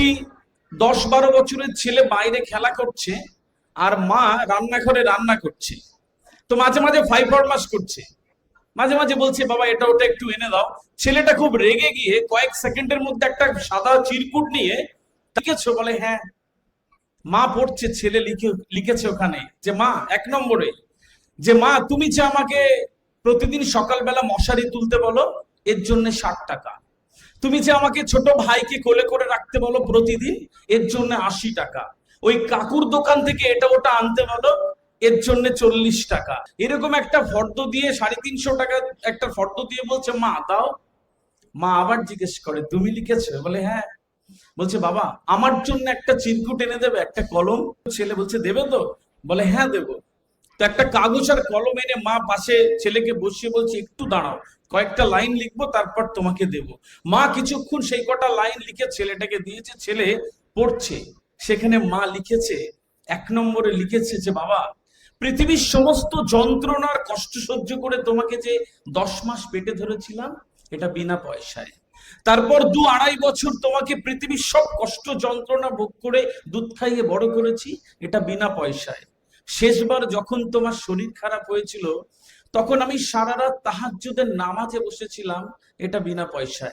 একটি 10-12 বছরের ছেলে বাইরে খেলা করছে আর মা রান্নাঘরে রান্না করছে। তো মাঝে মাঝে ফাইভ ফরমাস করছে, মাঝে মাঝে বলছে বাবা এটা ওটা একটু এনে দাও। ছেলেটা খুব রেগে গিয়ে কয়েক সেকেন্ডের মধ্যে একটা সাদা চিরকুট নিয়ে, লিখেছো? বলে হ্যাঁ। মা পড়ছে, ছেলে লিখেছে ওখানে যে মা, 1 নম্বরে, যে মা তুমি যে আমাকে প্রতিদিন সকালবেলা মশারি তুলতে বলো, এর জন্য 60 টাকা। তুমি যে আমাকে ছোট ভাইকে কোলে করে রাখতে বলো প্রতিদিন, এর জন্য 80 টাকা। ওই কাকুর দোকান থেকে এটা ওটা আনতে বলো, এর জন্য 40 টাকা। এরকম একটা ফর্দ দিয়ে 350 টাকা একটা ফর্দ দিয়ে বলছে মা দাও। মা আবার জিজ্ঞেস করে তুমি লিখেছো? বলে হ্যাঁ। বলছে বাবা আমার জন্য একটা চিরকুট এনে দেবে, একটা কলম? ছেলে বলছে দেবে তো? বলে হ্যাঁ দেবো। তো একটা কাগজ আর কলম এনে মা পাশে ছেলেকে বসিয়ে বলছে একটু দাঁড়াও, কয়েকটা লাইন লিখবো তারপর তোমাকে দেব। মা কিছুক্ষণ সেই কটা লাইন লিখে ছেলেটাকে দিয়েছে, ছেলে পড়ছে। সেখানে মা লিখেছে, 1 নম্বরে লিখেছে যে বাবা, পৃথিবীর সমস্ত যন্ত্রণার কষ্ট সহ্য করে তোমাকে যে 10 মাস পেটে ধরেছিলাম, এটা বিনা পয়সায়। তারপর 2-2.5 বছর তোমাকে পৃথিবীর সব কষ্ট যন্ত্রণা ভোগ করে দুধ খাইয়ে বড় করেছি, এটা বিনা পয়সায়। শেষবার যখন তোমার শরীর খারাপ হয়েছিল, তখন আমি সারা রাত তাহাজ্জুদের নামাজে বসেছিলাম, এটা বিনা পয়সায়।